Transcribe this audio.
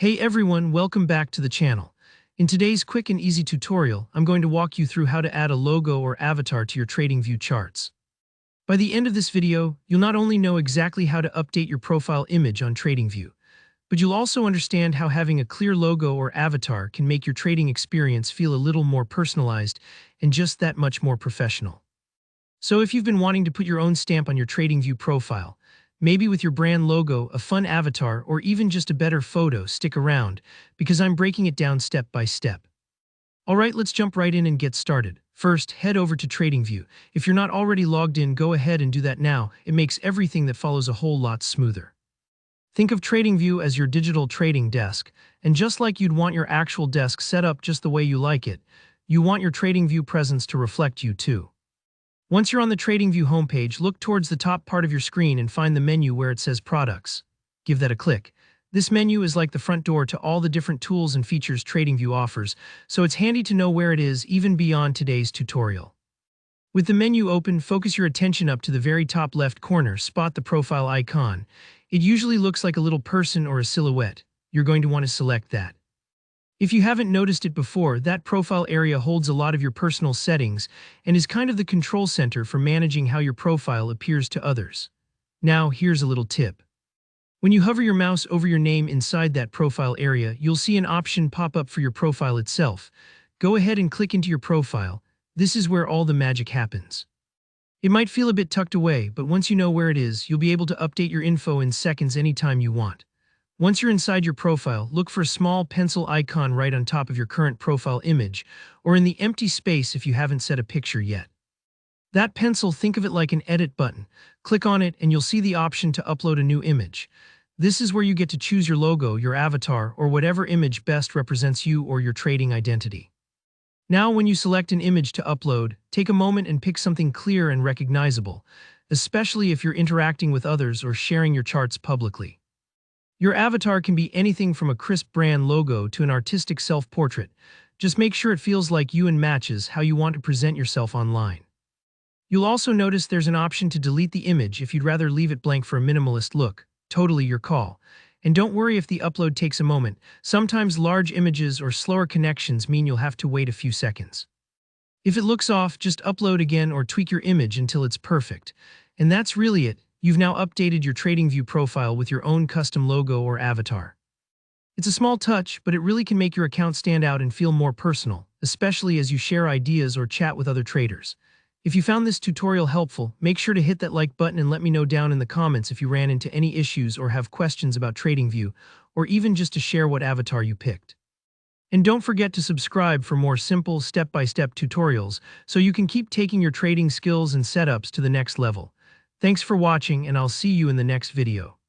Hey everyone, welcome back to the channel. In today's quick and easy tutorial, I'm going to walk you through how to add a logo or avatar to your TradingView charts. By the end of this video, you'll not only know exactly how to update your profile image on TradingView, but you'll also understand how having a clear logo or avatar can make your trading experience feel a little more personalized and just that much more professional. So if you've been wanting to put your own stamp on your TradingView profile, maybe with your brand logo, a fun avatar, or even just a better photo, stick around, because I'm breaking it down step by step. Alright, let's jump right in and get started. First, head over to TradingView. If you're not already logged in, go ahead and do that now. It makes everything that follows a whole lot smoother. Think of TradingView as your digital trading desk, and just like you'd want your actual desk set up just the way you like it, you want your TradingView presence to reflect you too. Once you're on the TradingView homepage, look towards the top part of your screen and find the menu where it says Products. Give that a click. This menu is like the front door to all the different tools and features TradingView offers, so it's handy to know where it is even beyond today's tutorial. With the menu open, focus your attention up to the very top left corner, spot the profile icon. It usually looks like a little person or a silhouette. You're going to want to select that. If you haven't noticed it before, that profile area holds a lot of your personal settings and is kind of the control center for managing how your profile appears to others. Now, here's a little tip. When you hover your mouse over your name inside that profile area, you'll see an option pop up for your profile itself. Go ahead and click into your profile. This is where all the magic happens. It might feel a bit tucked away, but once you know where it is, you'll be able to update your info in seconds anytime you want. Once you're inside your profile, look for a small pencil icon right on top of your current profile image, or in the empty space if you haven't set a picture yet. That pencil, think of it like an edit button. Click on it and you'll see the option to upload a new image. This is where you get to choose your logo, your avatar, or whatever image best represents you or your trading identity. Now, when you select an image to upload, take a moment and pick something clear and recognizable, especially if you're interacting with others or sharing your charts publicly. Your avatar can be anything from a crisp brand logo to an artistic self-portrait. Just make sure it feels like you and matches how you want to present yourself online. You'll also notice there's an option to delete the image if you'd rather leave it blank for a minimalist look. Totally your call. And don't worry if the upload takes a moment. Sometimes large images or slower connections mean you'll have to wait a few seconds. If it looks off, just upload again or tweak your image until it's perfect. And that's really it. You've now updated your TradingView profile with your own custom logo or avatar. It's a small touch, but it really can make your account stand out and feel more personal, especially as you share ideas or chat with other traders. If you found this tutorial helpful, make sure to hit that like button and let me know down in the comments if you ran into any issues or have questions about TradingView, or even just to share what avatar you picked. And don't forget to subscribe for more simple step-by-step tutorials so you can keep taking your trading skills and setups to the next level. Thanks for watching, and I'll see you in the next video.